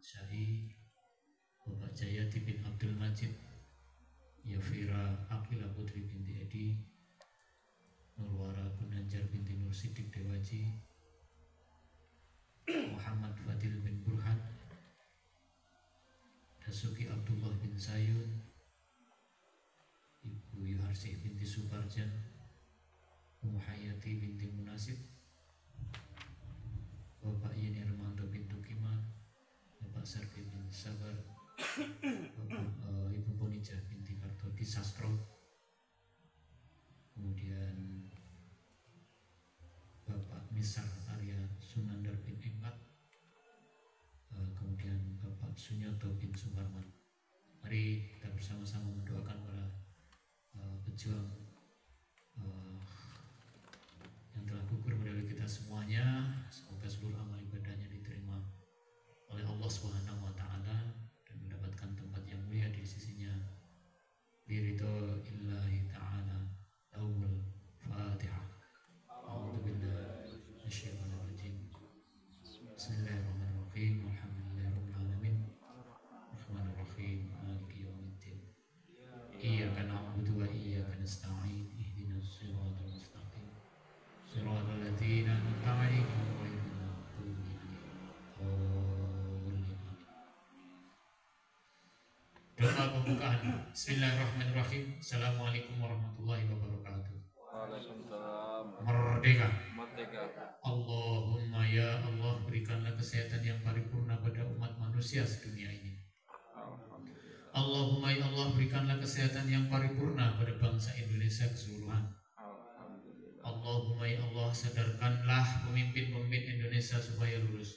Syai, Bapak Jayati bin Abdul Majid, Yafira Akila Putri binti Edi, Nurwara Gunanjar binti Nur Sidik Dewaji, Muhammad Fadil bin Burhan, Dasuki Abdullah bin Sayun, Ibu Yuharsih binti Suparjan, Hayati binti Munasib, Bapak Yeni Armando bin Tukiman, Bapak Sarki bin Sabar, Bapak Ibu Bonijah binti Kartodi Sastro, kemudian Bapak Misar Arya Sunandar bin Engkat, kemudian Bapak Sunyoto bin Suparman. Mari kita bersama-sama mendoakan para pejuang yang telah gugur medali kita semuanya. Semoga seluruh amal ibadahnya diterima oleh Allah Subhanahu wa taala dan mendapatkan tempat yang mulia di sisinya. Biridho illahi ta'ala. Lahumul Fatihah. A'udzu billahi minasyaitonir rajim. Bismillahirrahmanirrahim. Alhamdulillahirabbil alamin. Rahmanir rahim. Maliki yaumiddin. Iyyaka na'budu wa iyyaka nasta'in. Ihdinas siratal mustaqim. Siratal ladzina an'amta 'alaihim ghairil maghdubi 'alaihim. Doa pembukaan. Bismillahirrahmanirrahim. Assalamualaikum warahmatullahi wabarakatuh. Waalaikumsalam. Merdeka. Merdeka. Allahumma ya Allah, berikanlah kesehatan yang paripurna pada umat manusia sedunia ini. Alhamdulillah. Allahumma ya Allah, berikanlah kesehatan yang paripurna pada bangsa Indonesia keseluruhan. Alhamdulillah. Allahumma ya Allah, sadarkanlah pemimpin-pemimpin Indonesia supaya lurus.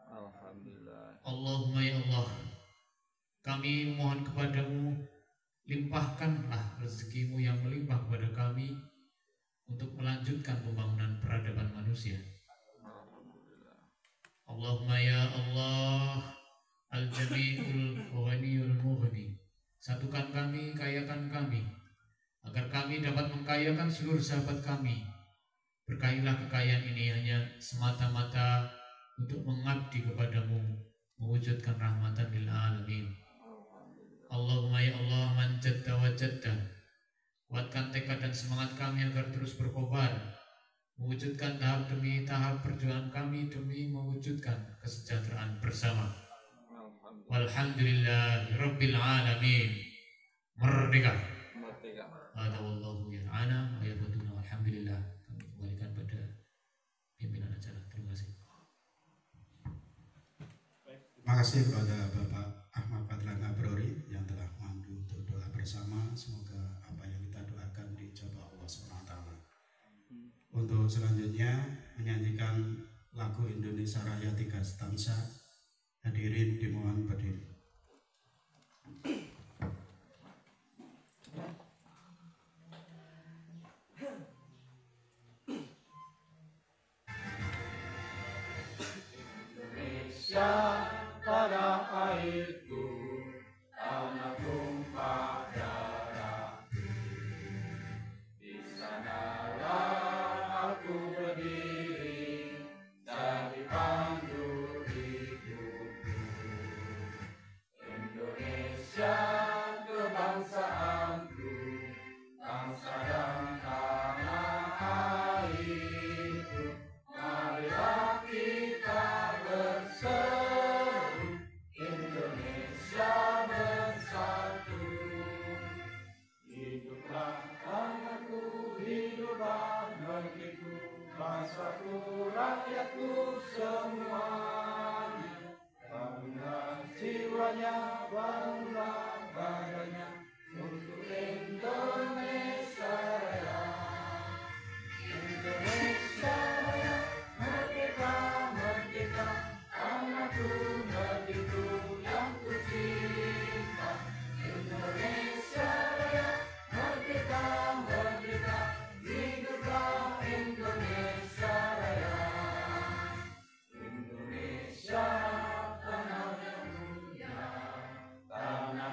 Alhamdulillah. Allahumma ya Allah, kami mohon kepadamu, limpahkanlah rezekimu yang melimpah kepada kami untuk melanjutkan pembangunan peradaban manusia. Alhamdulillah. Allahumma ya Allah, al-jami'ul ghaniyul mughni, satukan kami, kayakan kami, agar kami dapat mengkayakan seluruh sahabat kami. Berkahilah kekayaan ini hanya semata-mata untuk mengabdi kepadamu, mewujudkan rahmatan lil alamin. Allahumma ya Allah, man jadda wa jadda, kuatkan tekad dan semangat kami agar terus berkobar, mewujudkan tahap demi tahap perjuangan kami demi mewujudkan kesejahteraan bersama. Walhamdulillahi rabbil alamin. Merdeka. Merdeka. Ada wallahu ya'ana wa yabuduna. Alhamdulillah. Kami kembalikan pada pimpinan acara. Terima kasih. Terima kasih kepada Bapak Ahmad Fadlan Abrori yang telah memandu untuk doa bersama. Semoga apa yang kita doakan dijawab Allah SWT. Untuk selanjutnya menyanyikan lagu Indonesia Raya 3 stansa. Hadirin dimohon berdiri. Indonesia tanah airku, tanah tumpah darahku. Di sanalah aku berdiri dan dipandu hidupku. Indonesia kebangsaanku, bangsa dan tanah airku. Marilah kita berseru, Indonesia bersatu. Hiduplah tanahku, hiduplah negeriku, bangsaku, rakyatku semuanya. Bangunlah jiwanya, bangunlah badannya untuk Indonesia Raya. Indonesia Raya, merdeka, merdeka, tanahku, negeriku yang ku cinta. Indonesia Raya, merdeka, merdeka, hiduplah Indonesia Raya. Indonesia tanah yang mulia, tanah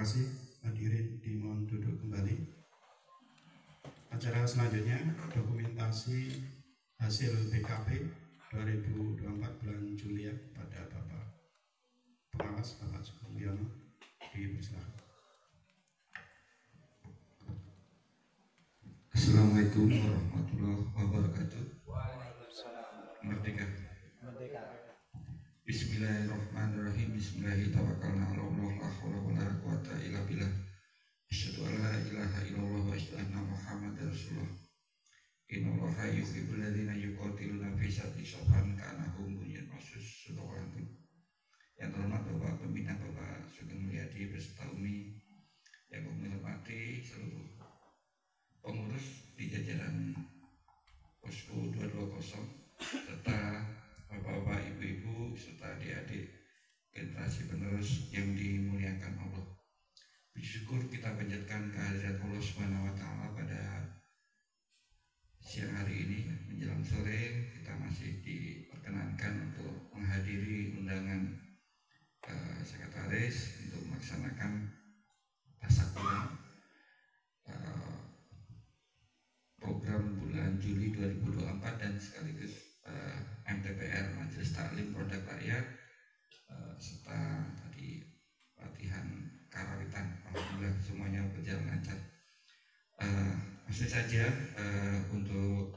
kasih. Hadirin dimohon duduk kembali. Acara selanjutnya dokumentasi hasil BKP 2024 bulan Juli pada Bapak Pengawas Bapak Sugeng Wiono. Dipersilakan. Assalamualaikum warahmatullahi wabarakatuh. Merdeka. Bismillahirrahmanirrahim. Bismillahirrahmanirrahim. La haula wala quwwata illa billah. Asyhadu an la ilaha illallah wa asyhadu anna Muhammadar Rasulullah. Innallaha yuhibbul ladzina yuqatiluna fi sabilihi saffan ka'annahum bunyanun marsus. Yang terhormat Bapak Pembina Bapak Sugeng Mulyadi beserta Umi, yang kami hormati seluruh pengurus di jajaran Posko 220 serta bapak-bapak, ibu-ibu serta adik-adik generasi penerus yang dimuliakan Allah. Bersyukur kita panjatkan kehadirat Allah Subhanahu wa taala pada siang hari ini menjelang sore. Kita masih diperkenankan untuk menghadiri undangan sekretaris untuk melaksanakan tasyakuran program bulan Juli 2024 dan sekaligus MTPR Majelis Taklim Produk Rakyat serta tadi latihan karawitan. Alhamdulillah semuanya berjalan lancar. Langsung saja untuk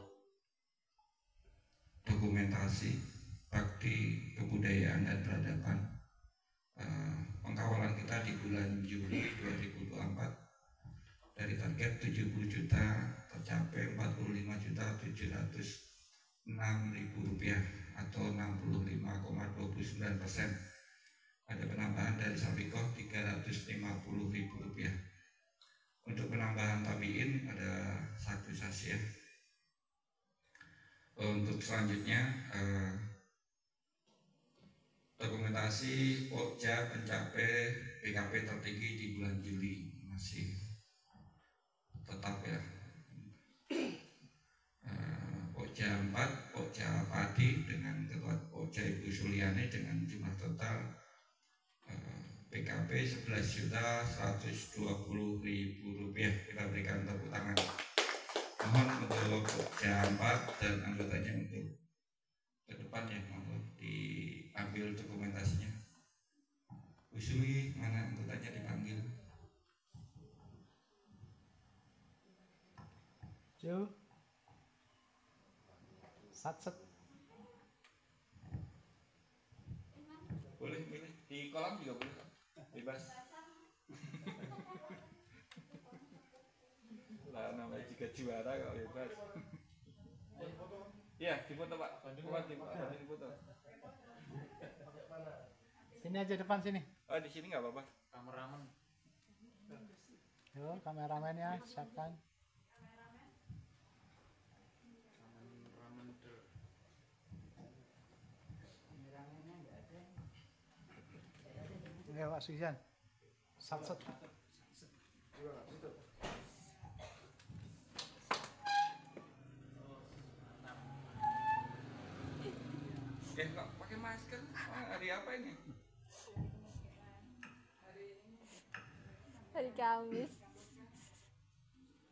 dokumentasi bakti kebudayaan dan peradaban pengkawalan kita di bulan Juli 2024 dari target 70 juta tercapai 45.706.000 rupiah atau 65,29%. Ada penambahan dari Sabikoh 350.000 rupiah. Untuk penambahan tabiin ada 1 saksi ya. Untuk selanjutnya dokumentasi Pokja mencapai BKP tertinggi di bulan Juli, masih tetap ya. Pokja 4, Pokja Padi dengan Ketua Pokja Ibu Suliani dengan jumlah total BKP 11.120.000 rupiah. Kita berikan tepuk tangan. Mohon untuk Pokja 4 dan anggotanya untuk ke depan ya, mohon diambil dokumentasinya. Usui mana anggotanya dipanggil. Jo. Satset. Boleh pilih di kolam juga boleh, bebas. Lah namanya juga juara kok bebas. Iya, difoto Pak. Difoto. Sini aja depan sini. Oh, di sini nggak apa-apa. Kameramen. Yo, kameramennya siapkan. Ya, Pak Sugian. Satset. Kok pakai masker? Hari apa ini? Hari Kamis.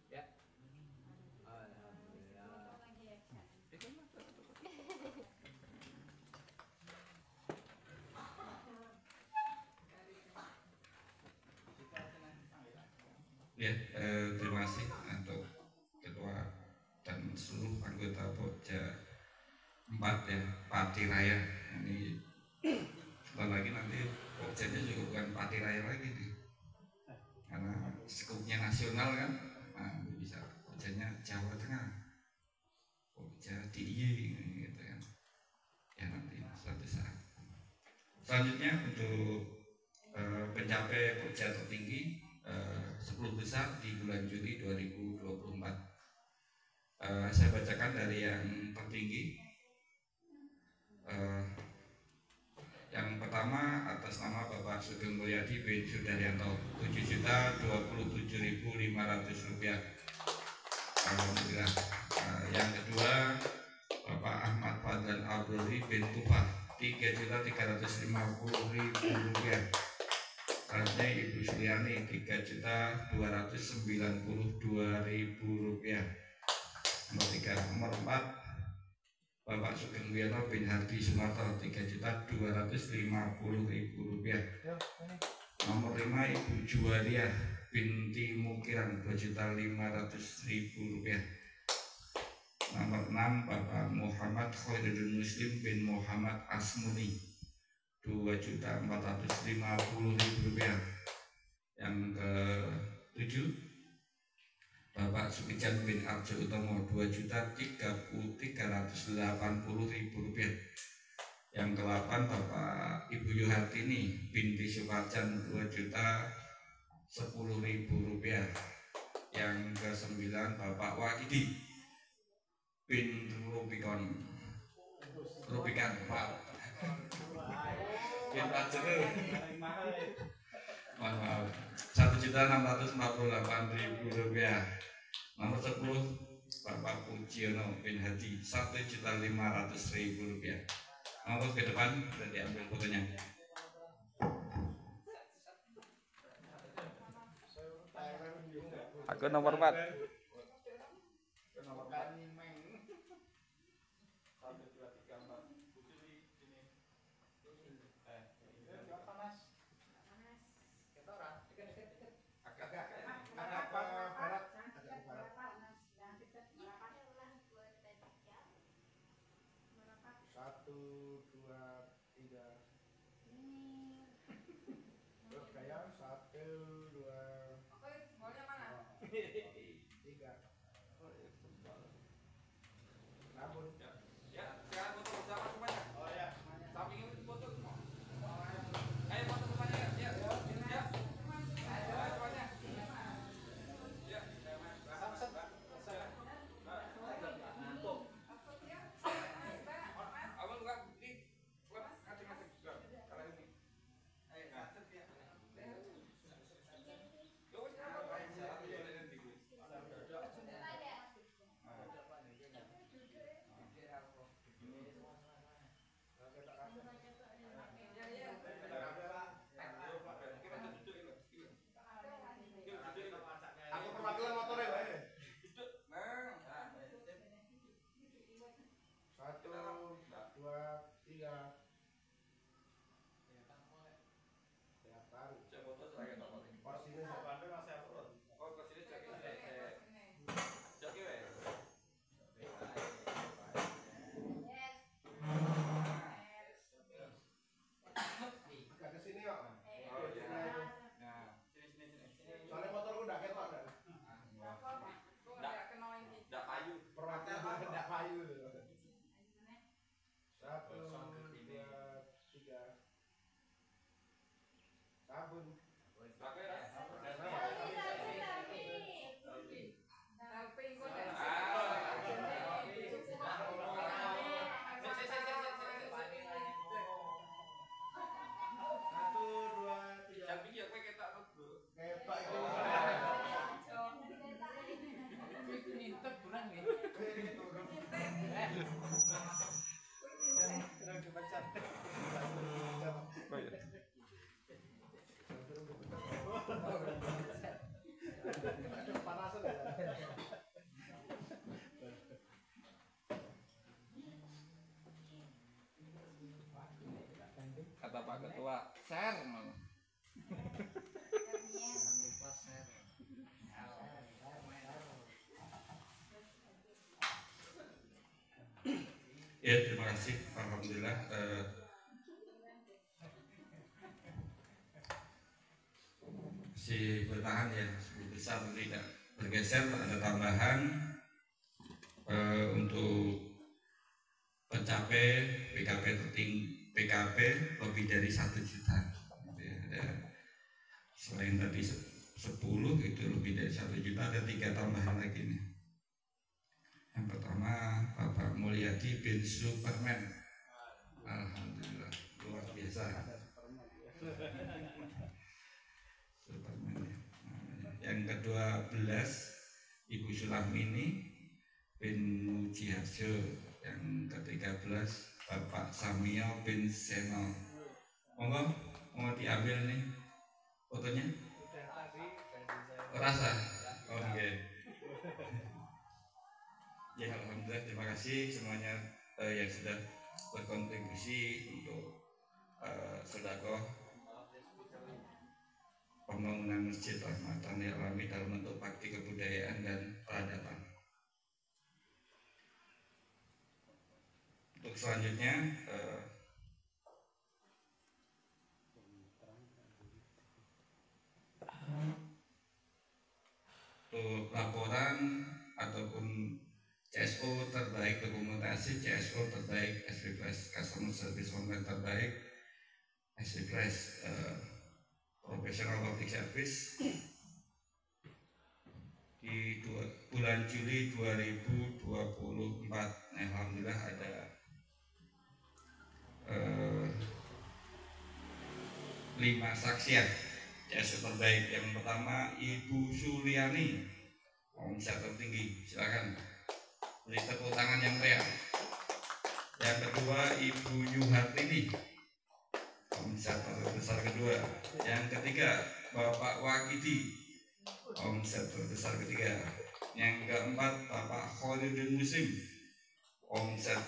Ya. Ya, terima kasih untuk Ketua dan seluruh anggota Pokja 4 ya, Pati Raya. Ini sebentar lagi nanti Pokjanya juga bukan Pati Raya lagi nih, karena skupnya nasional kan. Nah, bisa Pokjanya Jawa Tengah, Pokja DIY gitu kan. Ya nanti suatu saat. Selanjutnya untuk pencapai Pokja tertinggi 10 besar di bulan Juli 2024. Saya bacakan dari yang tertinggi. Yang pertama atas nama Bapak Sugeng Mulyadi bin Sudaryanto 7.027.500 rupiah. Alhamdulillah. Yang kedua Bapak Ahmad Fadlan Abrori bin Tufah 3.350.000 rupiah. Selanjutnya Ibu Suliani 3.292.000 rupiah. Nomor 3. Nomor 4 Bapak Sugeng Wiono bin Hardi Sumarto 3.250.000 rupiah. Yo, ini. Nomor 5 Ibu Juwariah binti Mukiran 2.500.000 rupiah. Nomor 6 Bapak Muhammad Khairuddin Muslim bin Muhammad Asmuni 2.450.000 rupiah. Yang ke-7 Bapak Sukijan bin Arjo Utomo 2.330.000 rupiah. Yang ke-8 Bapak Ibu Yuhartini binti Sukarjan 2.010.000 rupiah. Yang ke-9 Bapak Wakidi bin Rubikan wow. Bin Pajero maaf 1.648.000 rupiah. Nomor 10 Bapak Pujiono bin Hadi 1.500.000 rupiah. Nomor ke depan sudah diambil fotonya. Aku nomor 4. Kata Pak Ketua, share malah. Ya, terima kasih. Alhamdulillah. Si bertahan ya, besar tidak bergeser. Ada tambahan untuk pencapai PKP PKP lebih dari 1 juta. Selain tadi 10 itu lebih dari 1 juta, ada 3 tambahan lagi nih. Yang pertama Bapak Mulyadi bin Superman. Alhamdulillah, luar biasa. Superman ya. Yang ke-12 Ibu Sulamini bin Mujiharjo. Yang ke-13 Bapak Samio bin Seno. Mau diambil nih fotonya? Rasa. Oke. Ya alhamdulillah, terima kasih semuanya yang sudah berkontribusi untuk sedekah pembangunan Masjid Rahmatan Lil Alamin dalam bentuk bakti kebudayaan dan peradaban. Untuk selanjutnya untuk laporan ataupun CSO terbaik dokumentasi, CSO terbaik SPPS Customer Service Online terbaik, SPPS Professional Public Service di bulan Juli 2024. Alhamdulillah ada 5 saksian CSO terbaik. Yang pertama Ibu Suliani, omset tertinggi, silakan beri tepuk tangan yang meriah. Yang kedua Ibu Yuhartini, omset terbesar kedua. Yang ketiga Bapak Wakidi, omset terbesar ketiga. Yang keempat Bapak Khalidun Muslim, omset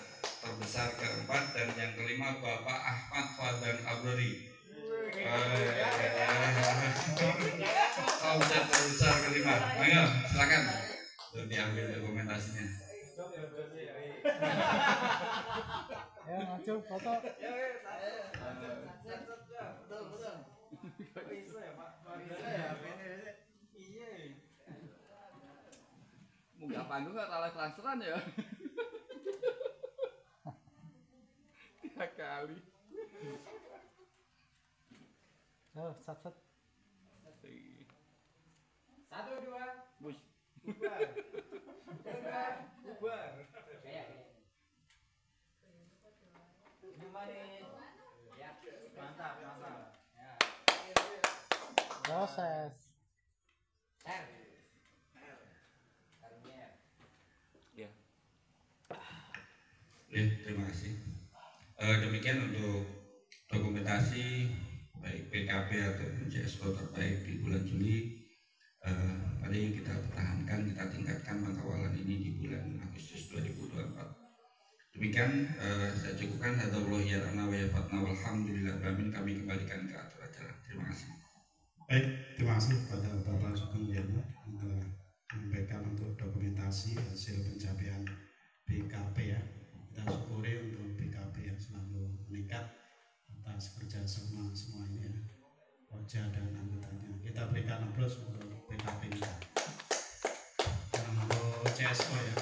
terbesar keempat. Dan yang kelima Bapak Ahmad Fadlan Abrori, omset terbesar kelima. Ayo silakan untuk diambil dokumentasinya. Ya, maju foto. Munggah panggung nggak kalah transferan ya? 3 kali. Oh, sat. 1, 2, Bus. bubar. Manis. Ya, mantap. Ya. Proses. Ya. Terima kasih. Demikian untuk dokumentasi baik PKP ataupun CSO terbaik di bulan Juli. Mari kita pertahankan, kita tingkatkan pengawalan ini di bulan Agustus 2024. Demikian saya cukupkan. Hadallahu ya lana wa yafatna walhamdulillah. Kami kembalikan ke acara. Terima kasih. Baik, terima kasih kepada Bapak Sugeng Yono yang telah menyampaikan untuk dokumentasi hasil pencapaian BKP ya. Kita syukuri untuk BKP yang selalu meningkat atas kerjasama semua ini ya, Oja dan anggotanya. Kita berikan aplaus untuk BKP kita. Dan untuk CSO ya,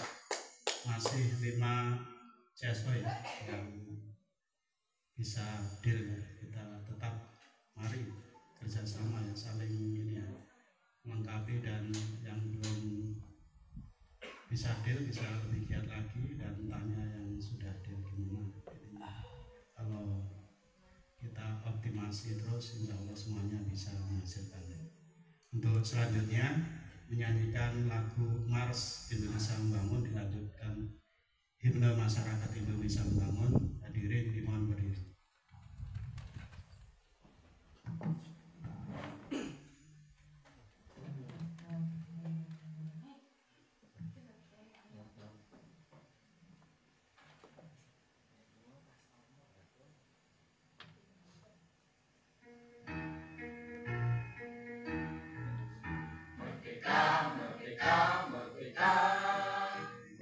masih 5 CSO ya yang bisa deal ya. Kita tetap mari kerjasama ya, saling ini ya, melengkapi, dan yang belum bisa deal bisa lebih giat lagi dan tanya yang sudah deal gimana. Jadi kalau kita optimasi terus, insya Allah semuanya bisa menghasilkan. Untuk selanjutnya menyanyikan lagu Mars Indonesia Membangun, dilanjutkan himne masyarakat Indonesia Membangun. Hadirin dimohon berdiri.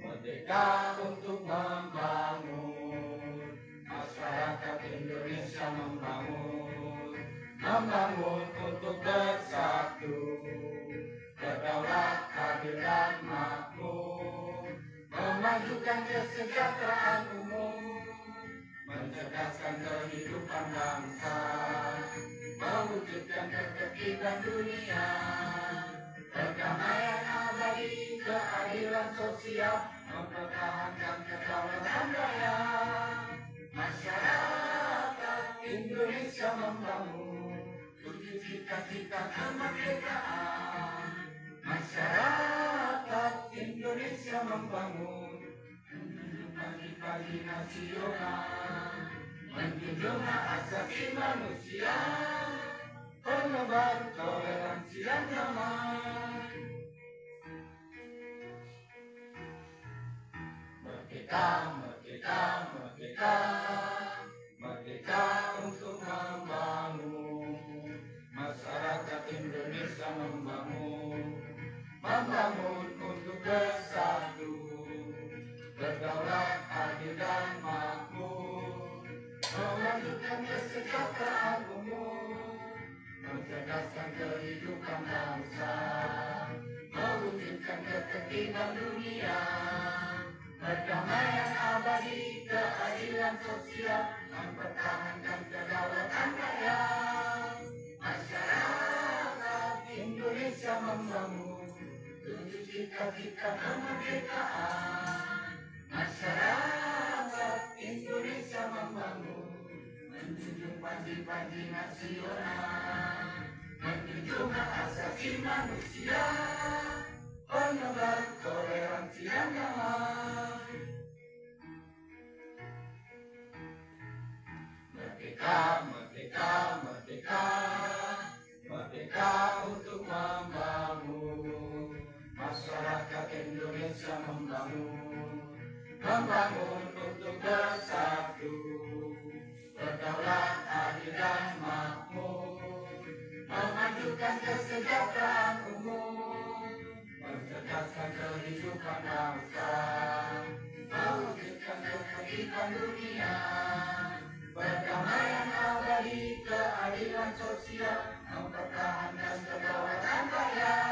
Merdeka untuk membangun, masyarakat Indonesia membangun untuk bersatu, berdaulat, adil dan makmur, memajukan kesejahteraan umum, mencerdaskan kehidupan bangsa, mewujudkan ketertiban dunia, perdamaian abadi, keadilan sosial, mempertahankan kedaulatan rakyat. Masyarakat Indonesia membangun, tujuh cita-cita kemerdekaan. Masyarakat Indonesia membangun, menjunjung pagi-pagi nasional, menjunjung hak asasi manusia, menebar toleransi dan damai. Merdeka, merdeka, merdeka, merdeka untuk membangun masyarakat Indonesia, membangun untuk bersatu, berdaulat, adil dan makmur, memajukan kesejahteraan umum, mencerdaskan kehidupan bangsa, mewujudkan ketertiban dunia, perdamaian abadi, keadilan sosial, mempertahankan kedaulatan rakyat. Masyarakat Indonesia membangun tujuh cita-cita kemerdekaan. Masyarakat Indonesia membangun menjunjung panji-panji nasional, menjunjung hak asasi manusia, menebar toleransi dan damai. Merdeka, merdeka, merdeka, merdeka untuk membangun masyarakat Indonesia, membangun untuk bersatu, berdaulat, adil dan makmur, memajukan kesejahteraan umum, mencerdaskan kehidupan bangsa, mewujudkan ketertiban dunia, perdamaian abadi, keadilan sosial, mempertahankan kedaulatan rakyat.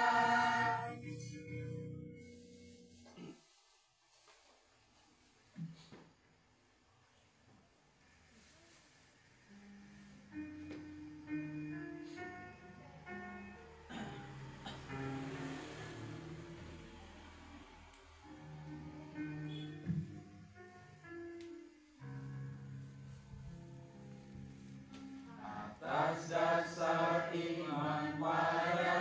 Atas dasar iman pada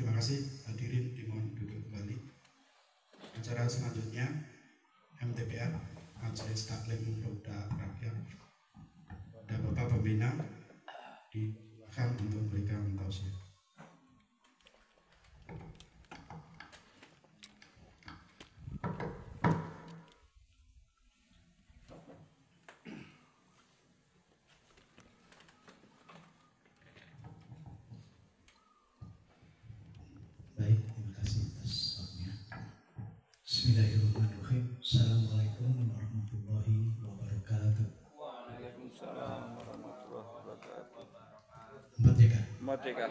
Terima kasih hadirin, dimohon duduk kembali. Acara selanjutnya MTPR, Majelis Taklim Roda Rakyat. Ada Bapak Pembina dilakukan untuk memberikan tausiah. Baik, terima kasih atas waktunya. Bismillahirrahmanirrahim. Assalamualaikum warahmatullahi wabarakatuh. Waalaikumsalam warahmatullahi wabarakatuh. Merdeka. Merdeka.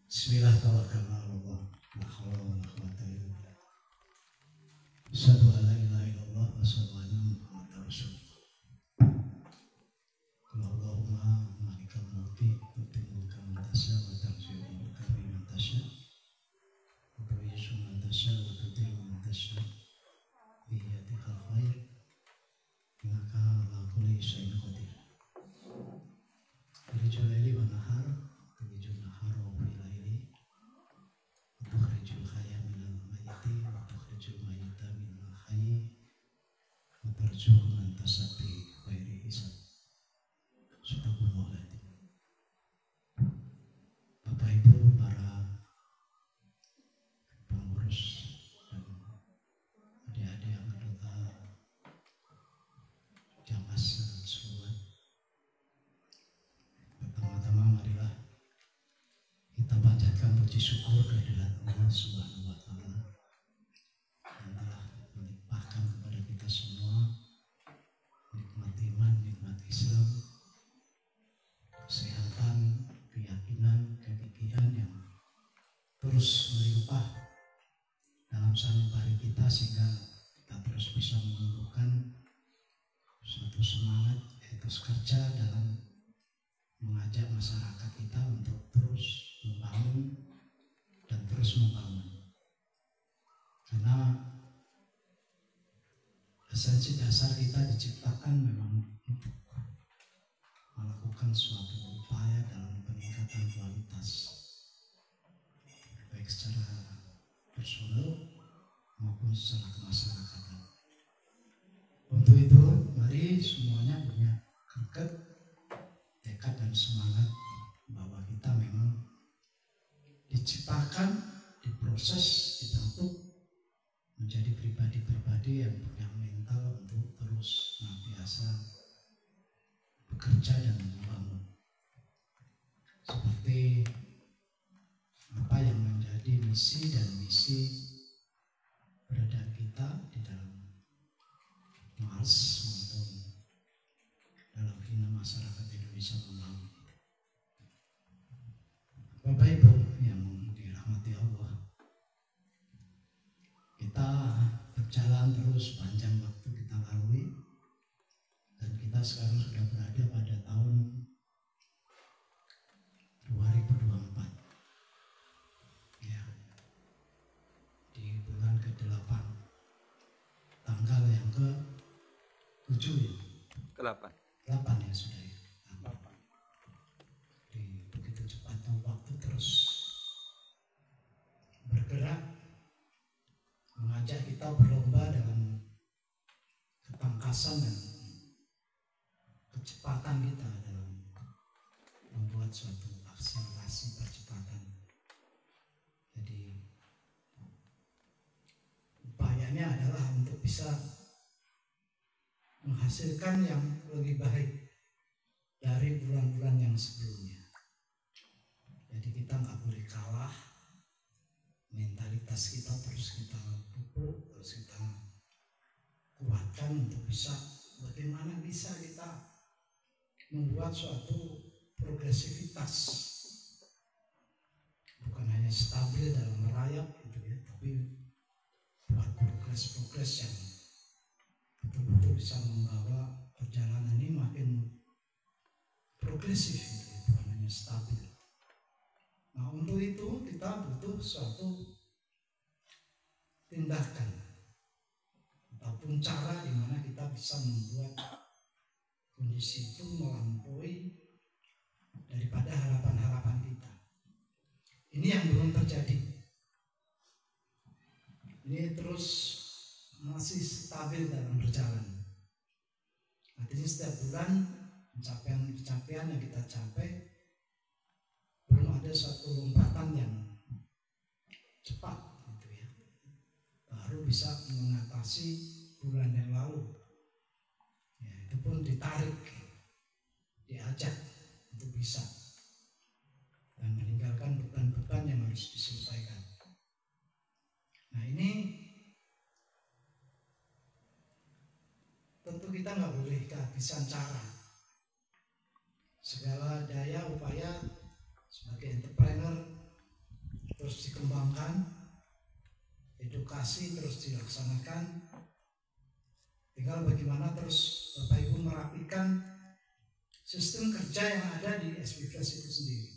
Bismillah, tawakkalna 'alallah. La haula wa la quwwata illa billah. Asyhadu an la ilaha illallah wa asyhadu anna Muhammadar Rasulullah. Allahumma malikal mulki tu'til mulka man tasya wa tanzi'ul mulka mimman tasya wa tu'izzu man tasya wa tudhillu man tasya bi yadikal khair innaka ala kulli syai'in qadir. Tulijul laili wan nahar, tulijul nahar wa fil laili, wa tukhrijul hayya minal mayyiti wa tukhrijul mayyita minal hayyi wa tarzuqu man tasya bi ghairi hisab. Subhanallah. Bapak Ibu, para pengurus dan adik-adik anggota Jamaah Seluruh, pertama-tama marilah kita panjatkan puji syukur kehadirat Allah Subhanahu wa Ta'ala yang telah melimpahkan kepada kita semua nikmat iman, nikmat Islam, kesehatan, keyakinan, kegigihan yang terus melimpah dalam sanubari kita sehingga kita terus bisa menumbuhkan suatu semangat etos kerja dalam mengajak masyarakat kita untuk terus membangun dan terus membangun. Karena esensi dasar kita diciptakan memang untuk melakukan suatu upaya dalam peningkatan kualitas baik secara personal maupun secara kemasyarakatan. Untuk itu mari semuanya punya greget, tekad dan semangat bahwa kita memang diciptakan, diproses, dibentuk menjadi pribadi-pribadi yang punya mental untuk terus senantiasa bekerja dan membangun. Seperti apa yang menjadi misi dan misi beradaan kita di dalam Mars maupun dalam hina masyarakat Indonesia membangun. Bapak Ibu yang dirahmati Allah, kita berjalan terus panjang waktu kita lalui dan kita sekarang sudah berada pada tahun 2024 ya, di bulan ke-8 tanggal yang ke-7 ya, Ke-8. 8 ya sudah ya, 8. Di begitu cepatnya waktu terus bergerak mengajak kita berlomba dalam ketangkasan dan kecepatan kita dalam membuat suatu akselerasi percepatan. Jadi upayanya adalah untuk bisa menghasilkan yang lebih baik dari bulan-bulan yang sebelumnya. Jadi kita nggak boleh kalah, mentalitas kita terus kita pupuk, terus kita kuatkan untuk bisa bagaimana bisa kita membuat suatu progresivitas, bukan hanya stabil dalam merayap gitu ya, tapi buat progres yang betul-betul bisa membawa perjalanan ini makin progresif gitu ya, bukan hanya stabil. Nah untuk itu kita butuh suatu tindakan ataupun cara di mana kita bisa membuat kondisi itu melampaui daripada harapan-harapan kita. yang belum terjadi. Ini terus masih stabil dalam berjalan. Artinya setiap bulan pencapaian yang kita capai belum ada satu lompatan yang cepat gitu ya. Baru bisa mengatasi bulan yang lalu. Ya, itu pun ditarik, diajak untuk bisa dan meninggalkan beban-beban yang harus diselesaikan. Nah ini tentu kita nggak boleh kehabisan cara. Segala daya upaya sebagai entrepreneur terus dikembangkan, edukasi terus dilaksanakan. Tinggal bagaimana terus Bapak Ibu merapikan sistem kerja yang ada di SPVS itu sendiri.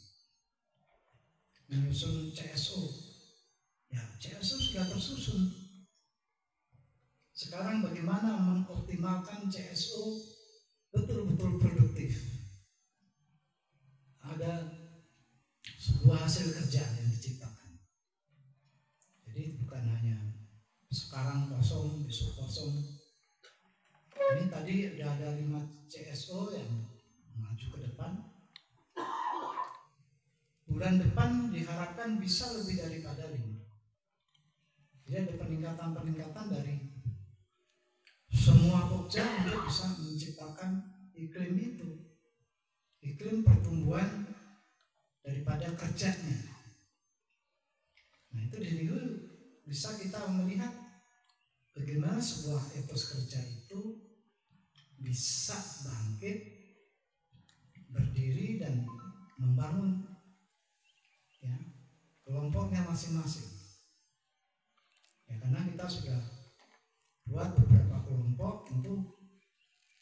Menyusun CSO. Ya, CSO sudah tersusun. Sekarang bagaimana mengoptimalkan CSO betul-betul produktif. Ada sebuah hasil kerja yang diciptakan. Jadi bukan hanya sekarang kosong, besok kosong. Ini tadi ada 5 CSO yang maju ke depan. Bulan depan diharapkan bisa lebih daripada 5. Jadi ada peningkatan dari semua pokja untuk bisa menciptakan iklim itu, iklim pertumbuhan daripada kerjanya. Nah itu dari dulu bisa kita melihat bagaimana sebuah etos kerja itu bisa bangkit, berdiri dan membangun ya kelompoknya masing-masing. Ya, karena kita sudah buat beberapa kelompok untuk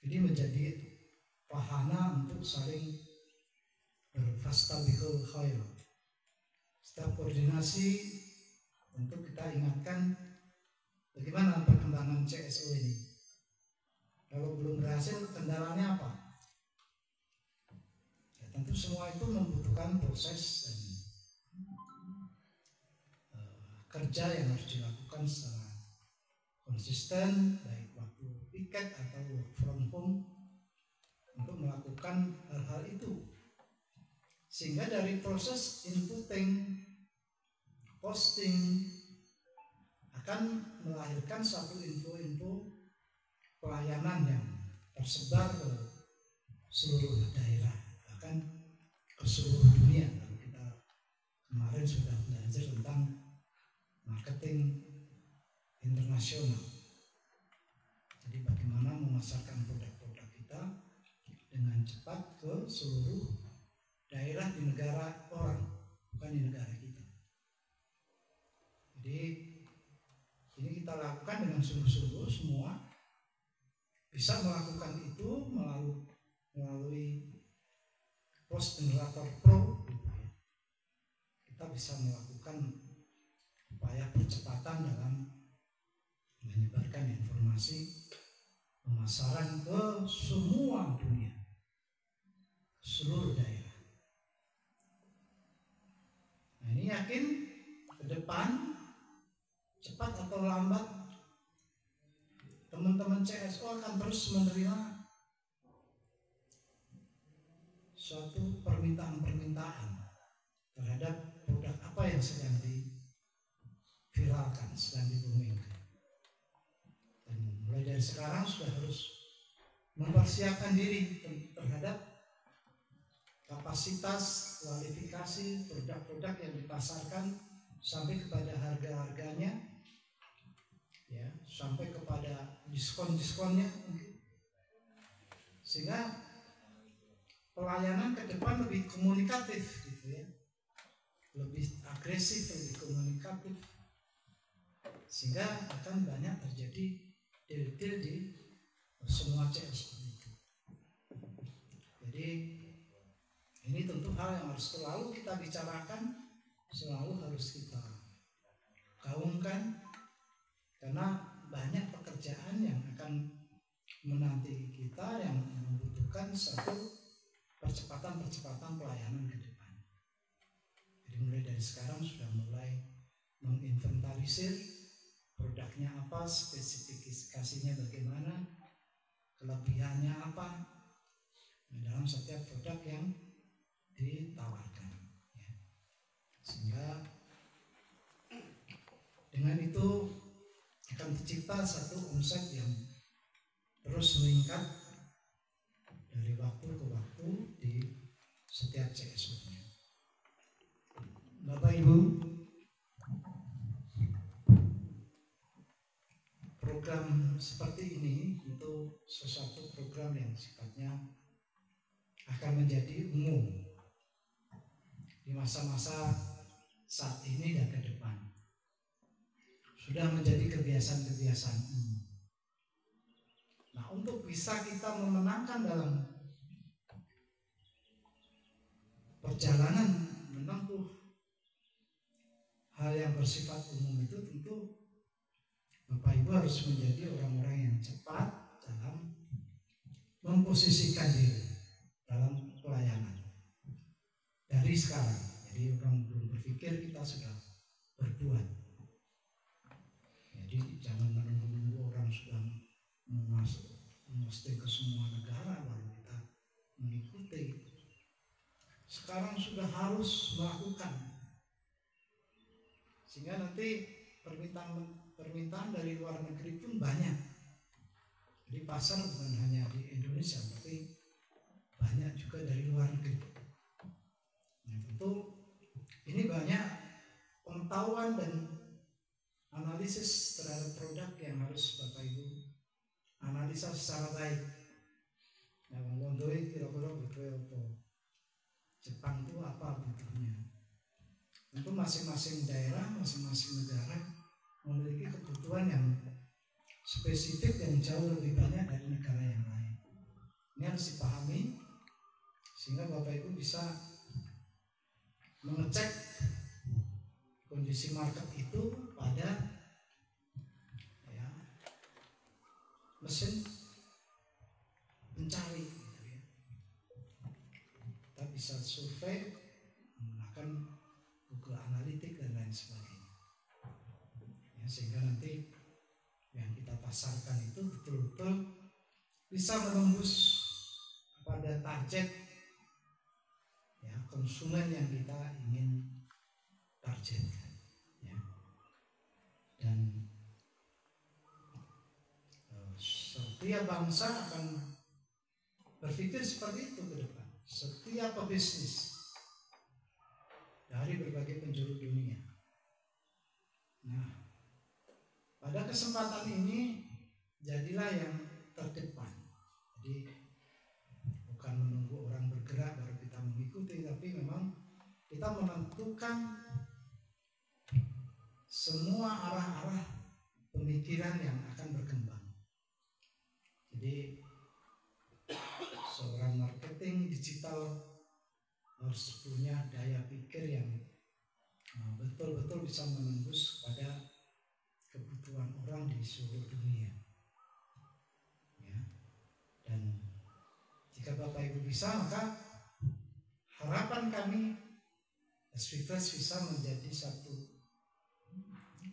ini menjadi wahana untuk saling berfastabihul khair. Setiap koordinasi untuk kita ingatkan bagaimana perkembangan CSO ini. Kalau belum berhasil, kendalanya apa? Ya, tentu semua itu membutuhkan proses dan kerja yang harus dilakukan secara konsisten, baik waktu piket atau work from home, untuk melakukan hal-hal itu. Sehingga dari proses inputting, posting akan melahirkan satu info-info pelayanan yang tersebar ke seluruh daerah, bahkan ke seluruh dunia. Kalau kita kemarin sudah belajar tentang marketing internasional. Jadi bagaimana memasarkan produk-produk kita dengan cepat ke seluruh daerah di negara orang, bukan di negara kita. Jadi ini kita lakukan dengan sungguh-sungguh semua. Bisa melakukan itu melalui Post Generator Pro gitu ya. Kita bisa melakukan upaya percepatan dalam menyebarkan informasi pemasaran ke semua dunia, ke seluruh daerah. Nah ini yakin ke depan cepat atau lambat teman-teman CSO akan terus menerima suatu permintaan-permintaan terhadap produk apa yang sedang diviralkan, sedang diboomingkan. Dan mulai dari sekarang sudah harus mempersiapkan diri terhadap kapasitas, kualifikasi produk-produk yang dipasarkan sampai kepada harga-harganya, ya, sampai kepada diskon-diskonnya mungkin. Sehingga pelayanan ke depan lebih komunikatif gitu ya. Lebih agresif, lebih komunikatif. Sehingga akan banyak terjadi deal-deal di semua CSO itu. Jadi ini tentu hal yang harus selalu kita bicarakan, selalu harus kita gaungkan. Karena banyak pekerjaan yang akan menanti kita yang membutuhkan satu percepatan pelayanan ke depan. Jadi mulai dari sekarang sudah mulai menginventarisir produknya apa, spesifikasinya bagaimana, kelebihannya apa dalam setiap produk yang ditawarkan, ya. Sehingga dengan itu akan tercipta satu omset yang terus meningkat dari waktu ke waktu di setiap CSO-nya. Bapak Ibu, program seperti ini itu sesuatu program yang sifatnya akan menjadi umum di masa-masa saat ini dan ke depan. Sudah menjadi kebiasaan-kebiasaan umum. Nah, untuk bisa kita memenangkan dalam perjalanan menempuh hal yang bersifat umum itu, tentu Bapak Ibu harus menjadi orang-orang yang cepat dalam memposisikan diri dalam pelayanan dari sekarang. Jadi orang belum berpikir, kita sudah berbuat. Jadi jangan menunggu orang sudah memposting ke semua negara baru kita mengikuti. Sekarang sudah harus melakukan, sehingga nanti permintaan dari luar negeri pun banyak. Jadi pasar bukan hanya di Indonesia, tapi banyak juga dari luar negeri. Nah, tentu ini banyak pengetahuan dan analisis terhadap produk yang harus Bapak Ibu analisa secara baik. Nah, ngomongin kira-kira butuh apa? Jepang itu apa butuhnya? Tentu masing-masing daerah, masing-masing negara memiliki kebutuhan yang spesifik yang jauh lebih banyak dari negara yang lain. Ini harus dipahami sehingga Bapak Ibu bisa mengecek kondisi market itu pada mesin pencari, gitu ya. Kita bisa survei menggunakan Google Analytics dan lain sebagainya, ya, sehingga nanti yang kita pasarkan itu betul-betul bisa menembus kepada target, ya, konsumen yang kita ingin targetkan, ya. Dan setiap bangsa akan berpikir seperti itu ke depan. Setiap pebisnis dari berbagai penjuru dunia. Nah, pada kesempatan ini jadilah yang terdepan. Jadi bukan menunggu orang bergerak baru kita mengikuti, tapi memang kita menentukan semua arah-arah pemikiran yang akan berkembang. Jadi seorang marketing digital harus punya daya pikir yang betul-betul bisa menembus pada kebutuhan orang di seluruh dunia, ya. Dan jika Bapak Ibu bisa, maka harapan kami SPFresh bisa menjadi satu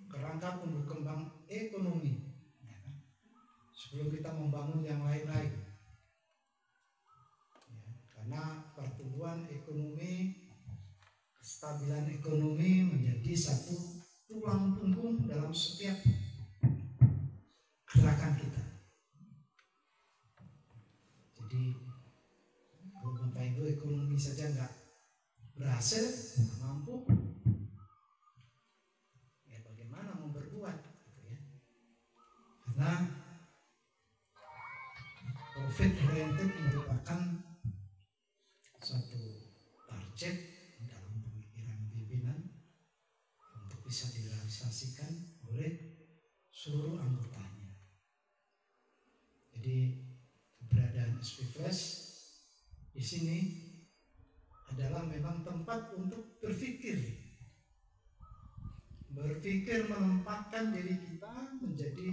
kerangka tumbuh kembang ekonomi, sebelum kita membangun yang lain-lain, ya, karena pertumbuhan ekonomi, kestabilan ekonomi menjadi satu tulang punggung dalam setiap gerakan kita. Jadi kalau Bapak Ibu ekonomi saja nggak berhasil, nggak mampu, ya bagaimana mau berbuat, gitu ya. Karena profit oriented merupakan suatu target dalam pemikiran pimpinan untuk bisa direalisasikan oleh seluruh anggotanya. Jadi keberadaan SPFresh di sini adalah memang tempat untuk berpikir menempatkan diri kita menjadi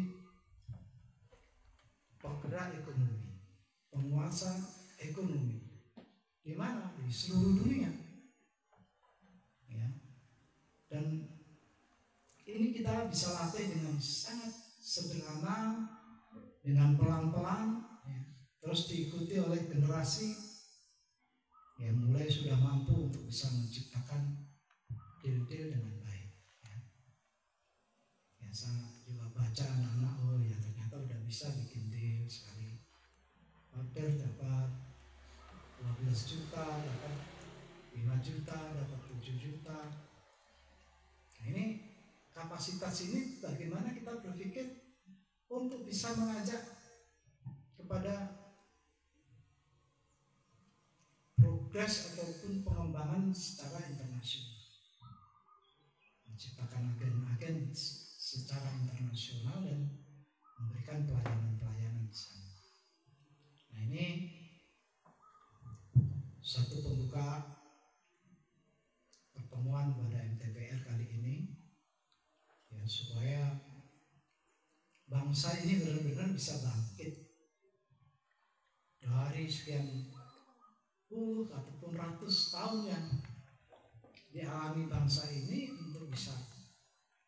penggerak ekonomi, penguasa ekonomi, di mana? Di seluruh dunia, ya. kita bisa latih dengan sangat sederhana, dengan pelan-pelan, ya. Terus diikuti oleh generasi yang mulai sudah mampu untuk bisa menciptakan deal-deal dengan baik. Ya, saya juga baca anak-anak, oh ya ternyata udah bisa bikin deal sekali. Order dapat 12 juta, dapat 5 juta, dapat 7 juta. Nah, ini kapasitas ini bagaimana kita berpikir untuk bisa mengajak kepada progres ataupun pengembangan secara internasional, menciptakan agen-agen secara internasional dan memberikan pelayanan-pelayanan di sana. Nah, ini satu pembuka pertemuan pada MTPR kali ini, ya, supaya bangsa ini benar-benar bisa bangkit dari sekian puluh ataupun ratus tahun yang dialami bangsa ini untuk bisa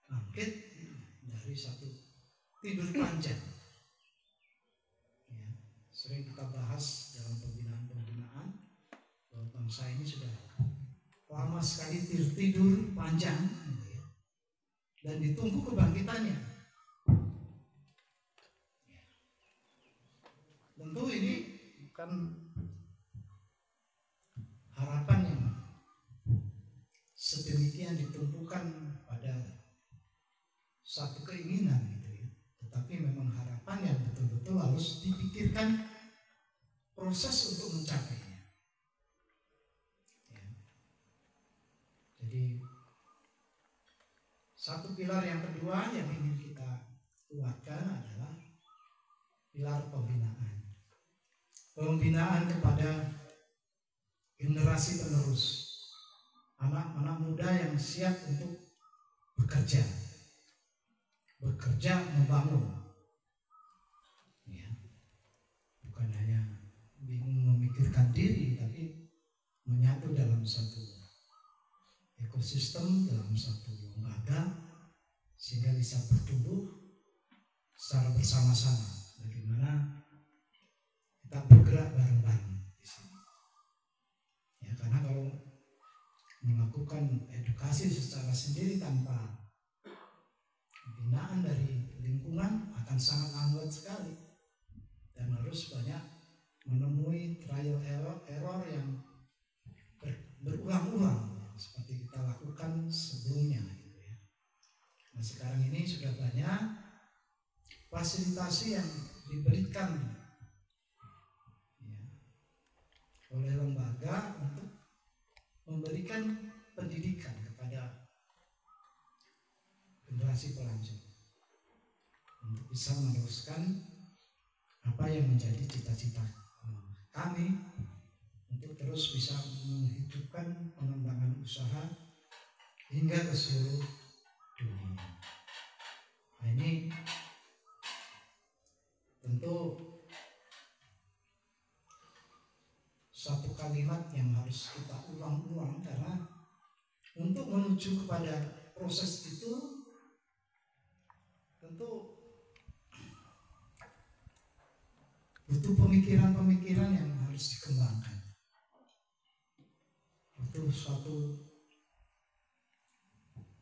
bangkit dari satu tidur panjang. Ya, sering kita bahas dalam pembinaan-pembinaan bahwa bangsa ini sudah lama sekali tidur panjang, gitu ya, dan ditunggu kebangkitannya. Tentu ini bukan harapan yang sedemikian ditumpukan pada satu keinginan, gitu ya. Tetapi memang harapan yang betul-betul harus dipikirkan proses untuk mencapainya. Ya. Jadi satu pilar yang kedua yang ingin kita kuatkan adalah pilar pembinaan. Pembinaan kepada generasi penerus, anak-anak muda yang siap untuk bekerja membangun, ya. Bukan hanya bingung memikirkan diri, tapi menyatu dalam satu ekosistem, dalam satu lembaga, sehingga bisa bertumbuh secara bersama-sama. Bagaimana kita bergerak bareng-bareng di sini. Ya, karena kalau melakukan edukasi secara sendiri tanpa binaan dari lingkungan akan sangat lambat sekali dan harus banyak menemui trial error yang berulang-ulang, ya, seperti kita lakukan sebelumnya, gitu ya. Nah, sekarang ini sudah banyak fasilitasi yang diberikan, ya, oleh lembaga untuk memberikan pendidikan kepada generasi pelajar untuk bisa meneruskan apa yang menjadi cita-cita kami untuk terus bisa menghidupkan pengembangan usaha hingga ke seluruh dunia. Nah, ini tentu satu kalimat yang harus kita ulang-ulang, karena untuk menuju kepada proses itu tentu butuh pemikiran-pemikiran yang harus dikembangkan. Butuh suatu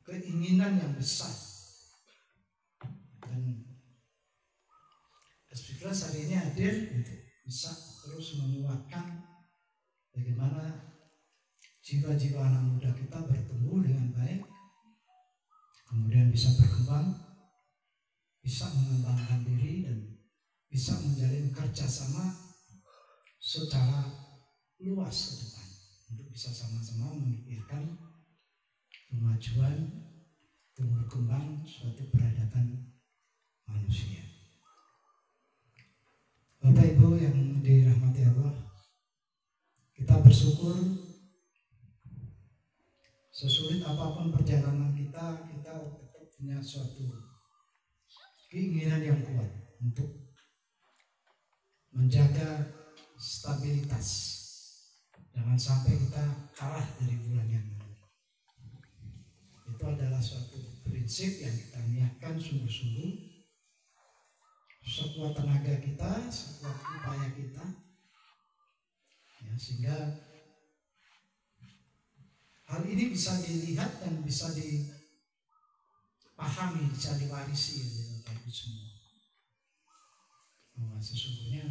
keinginan yang besar. Dan S15 hari ini hadir untuk bisa terus menguatkan bagaimana jiwa-jiwa anak muda kita bertumbuh dengan baik, kemudian bisa berkembang, bisa mengembangkan diri, dan bisa menjalin kerjasama secara luas ke depan untuk bisa sama-sama memikirkan kemajuan, tumbuh kembang suatu peradaban manusia. Bapak Ibu yang dirahmati Allah, kita bersyukur sesulit apapun perjalanan kita tetap punya suatu keinginan yang kuat untuk menjaga stabilitas. Jangan sampai kita kalah dari bulan yang lalu. Itu adalah suatu prinsip yang kita niatkan sungguh-sungguh sekuat tenaga kita, sekuat upaya kita, ya, sehingga hal ini bisa dilihat dan bisa dipahami, bisa diwarisi oleh Bapak Ibu semua, bahwa sesungguhnya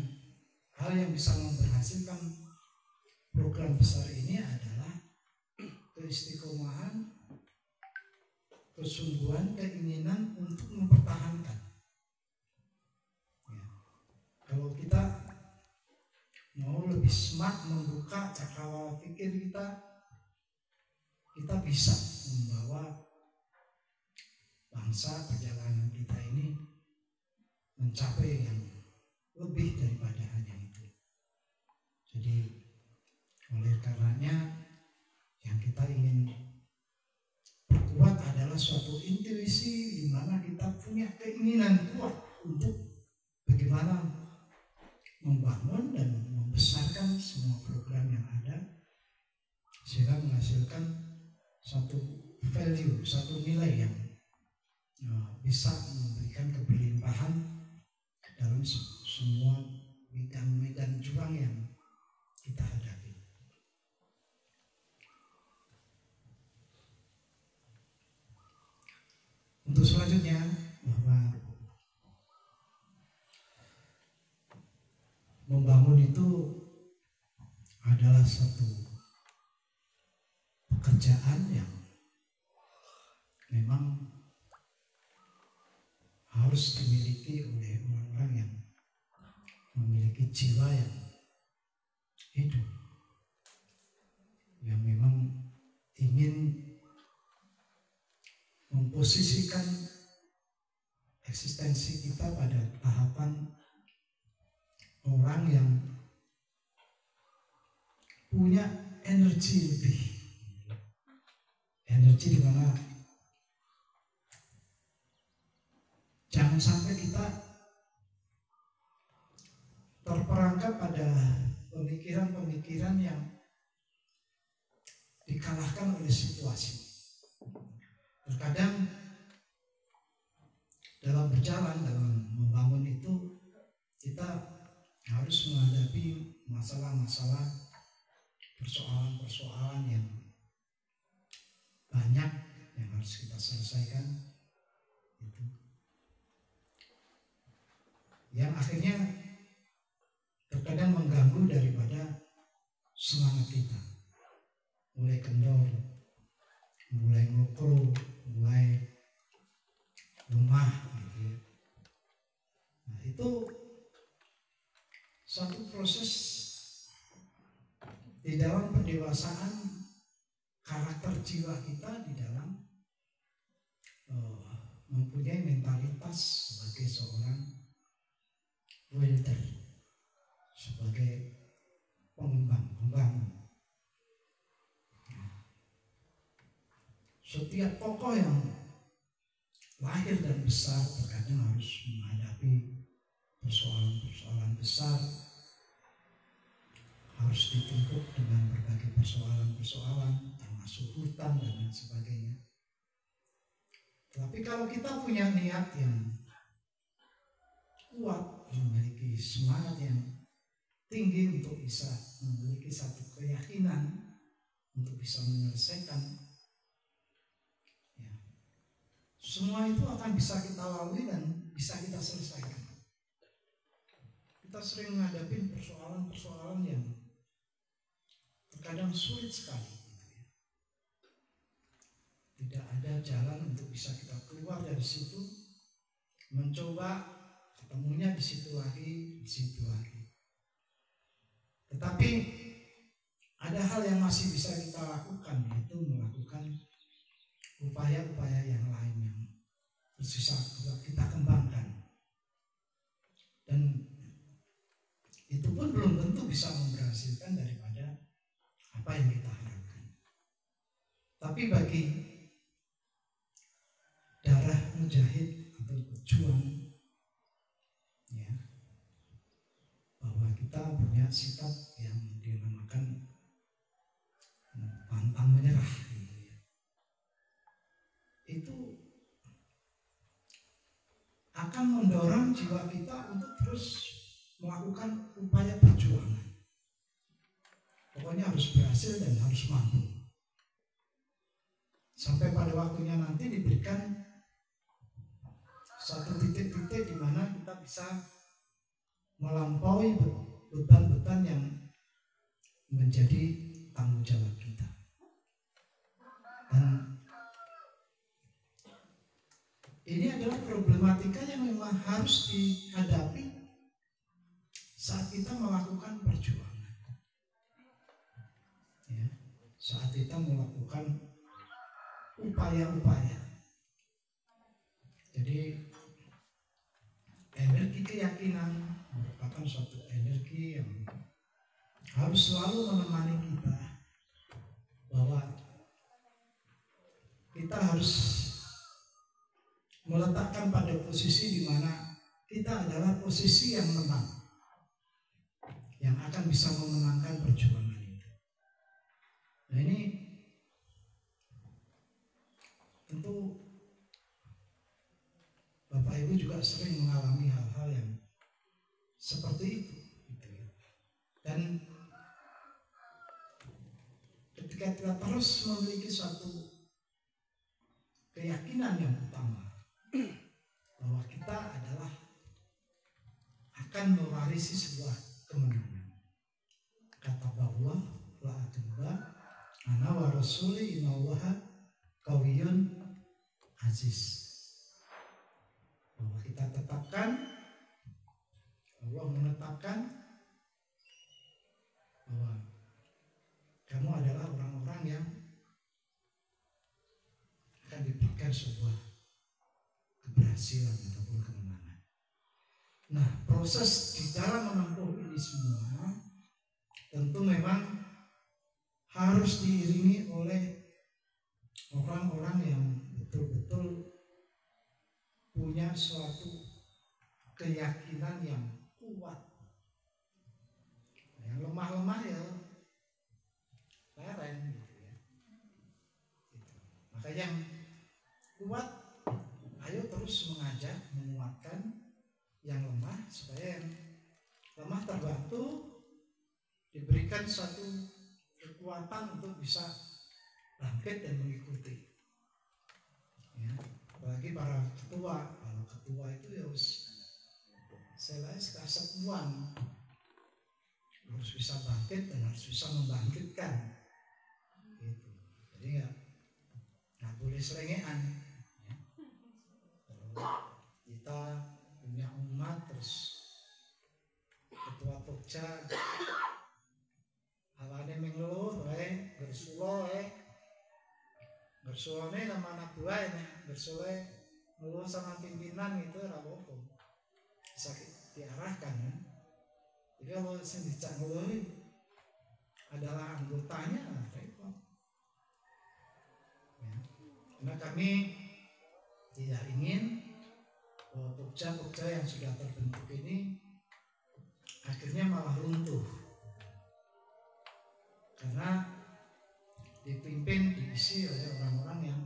hal yang bisa memberhasilkan program besar ini adalah keistiqomahan, kesungguhan, keinginan untuk mempertahankan. Ya. Kalau kita mau lebih smart membuka cakrawala pikir kita bisa membawa bangsa perjalanan kita ini mencapai yang lebih daripada hanya itu. Jadi oleh karenanya yang kita ingin perkuat adalah suatu intuisi di mana kita punya keinginan kuat untuk bagaimana membangun dan membesarkan semua program yang ada sehingga menghasilkan satu value, satu nilai yang bisa memberikan keberlimpahan dalam semua medan juang yang kita hadapi. Untuk selanjutnya, bahwa membangun itu adalah satu pekerjaan yang memang harus dimiliki oleh orang-orang yang memiliki jiwa yang hidup, yang memang ingin memposisikan eksistensi kita pada tahapan orang yang punya energi lebih, energi di mana jangan sampai kita terperangkap pada pemikiran-pemikiran yang dikalahkan oleh situasi. Terkadang dalam berjalan, dalam membangun itu kita harus menghadapi masalah-masalah, persoalan-persoalan yang banyak yang harus kita selesaikan, itu yang akhirnya terkadang mengganggu daripada semangat kita, mulai kendor, mulai ngobrol, mulai lemah, gitu ya. Nah, itu satu proses di dalam pendewasaan karakter jiwa kita, di dalam mempunyai mentalitas sebagai seorang welder, sebagai pembangun. Setiap tokoh yang lahir dan besar terkadang harus menghadapi persoalan-persoalan besar, harus dituntut dengan berbagai persoalan-persoalan, termasuk hutan dan lain sebagainya. Tapi kalau kita punya niat yang kuat, memiliki semangat yang tinggi untuk bisa memiliki satu keyakinan untuk bisa menyelesaikan, semua itu akan bisa kita lalui dan bisa kita selesaikan. Kita sering menghadapi persoalan-persoalan yang terkadang sulit sekali, gitu ya. Tidak ada jalan untuk bisa kita keluar dari situ, mencoba ketemunya di situ lagi, di situ lagi. Tetapi ada hal yang masih bisa kita lakukan, yaitu melakukan upaya-upaya yang lain yang bisa kita kembangkan, dan itu pun belum tentu bisa memberhasilkan daripada apa yang kita harapkan. Tapi bagi darah mujahid atau pejuang, ya, bahwa kita punya sikap yang dinamakan pantang menyerah, gitu ya. Itu akan mendorong jiwa kita untuk terus melakukan upaya perjuangan. Pokoknya harus berhasil dan harus mampu. Sampai pada waktunya nanti diberikan satu titik-titik di mana kita bisa melampaui beban-beban yang menjadi tanggung jawab kita. Dan ini adalah problematika yang memang harus dihadapi saat kita melakukan perjuangan. Ya, saat kita melakukan upaya-upaya. Jadi energi keyakinan merupakan suatu energi yang harus selalu menemani kita, bahwa kita harus meletakkan pada posisi di mana kita adalah posisi yang menang, yang akan bisa memenangkan perjuangan itu. Nah, ini tentu Bapak Ibu juga sering mengalami hal-hal yang seperti itu, gitu ya. Dan ketika kita terus memiliki suatu keyakinan yang utama bahwa kita adalah akan mewarisi sebuah kemenangan, kata bahwa la akbar ana wa rasuli innallaha qawiyyun aziz. Bahwa kita tetapkan, Allah menetapkan bahwa kamu adalah orang-orang yang akan diberikan sebuah keberhasilan ataupun kemenangan. Nah, proses di dalam menempuh ini semua tentu memang harus diiringi oleh orang-orang yang betul-betul punya suatu keyakinan yang kuat. Yang lemah-lemah ya leren gitu ya. Gitu. Maka yang kuat, ayo terus mengajak, menguatkan yang lemah supaya yang lemah terbantu, diberikan satu kekuatan untuk bisa bangkit dan mengikuti. Ya. Apalagi para ketua, kalau ketua itu ya harus selain kesepuan, harus bisa bangkit dan harus bisa membangkitkan, gitu. Jadi nggak boleh selengean. Ya. Kalau kita punya umat terus ketua pokja awalnya mengeluh, bersulane sama anak buah ini, bersulai ngeluh sama pimpinan itu rapopo bisa diarahkan ya. Jadi kalau sendiri ngeluh adalah anggotanya, repot. Ya. Karena kami tidak ingin bahwa pokja-pokja yang sudah terbentuk ini akhirnya malah runtuh karena dipimpin, diisi oleh orang-orang yang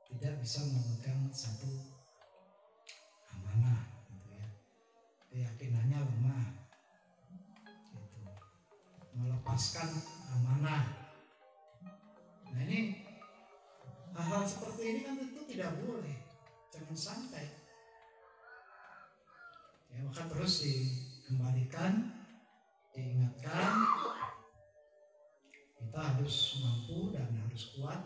tidak bisa memegang satu amanah, gitu ya. Keyakinannya lemah, gitu. Melepaskan amanah. Nah ini hal-hal seperti ini kan tentu tidak boleh, jangan sampai. Ya, maka terus dikembalikan, diingatkan. Kita harus mampu dan harus kuat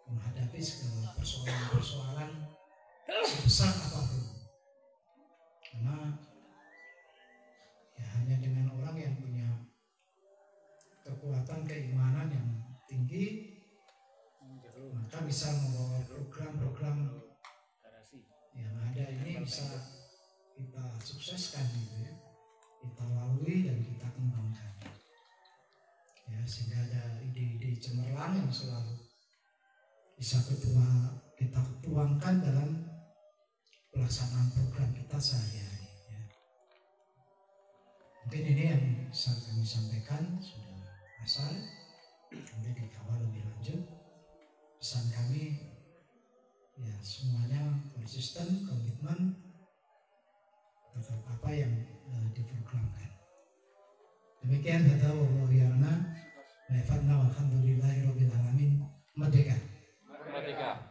menghadapi segala persoalan-persoalan sebesar apapun. Karena ya hanya dengan orang yang punya kekuatan keimanan yang tinggi maka bisa membawa program-program yang ada ini bisa kita sukseskan, gitu ya. Kita lalui dan kita kembangkan. Ya, sehingga ada ide-ide cemerlang yang selalu bisa kita tuangkan dalam pelaksanaan program kita sehari-hari. Ya. Mungkin ini yang bisa kami sampaikan, sudah asal, nanti dikawal lebih lanjut. Pesan kami, ya semuanya konsisten, komitmen apa yang diprogramkan. Demikian kata Allah Yana, walhamdulillahi rabbil alamin. Merdeka. Merdeka.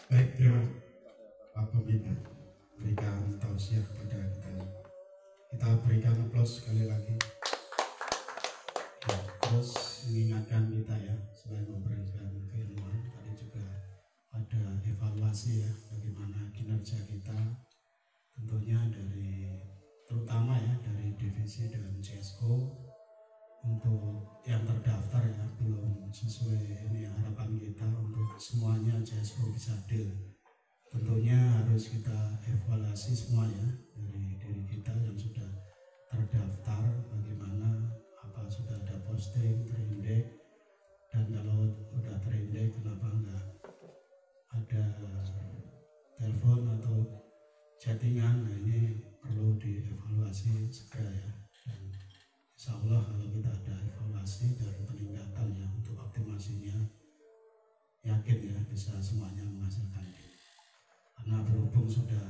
Baik, terima Pak Pembina berikan tausiah kepada kita. Kita berikan aplaus sekali lagi. Ya, terus mengingatkan kita ya, selain memberikan keilmuan, tadi juga ada evaluasi ya, bagaimana kinerja kita, tentunya dari terutama ya dari divisi dan CSO. Untuk yang terdaftar ya belum sesuai ini harapan kita untuk semuanya CSO bisa deal. Tentunya harus kita evaluasi semua ya dari diri kita yang sudah terdaftar, bagaimana apa sudah ada posting, terindeks, dan kalau sudah terindeks kenapa enggak ada telepon atau chattingan. Nah, ini perlu dievaluasi segera ya. Dan insya Allah kalau kita ada evaluasi dan peningkatan ya untuk optimasinya, yakin ya bisa semuanya menghasilkan. Karena berhubung sudah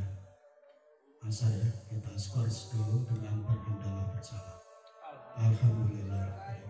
masa ya, kita skors dulu dengan berhamdalah bersama. Alhamdulillah.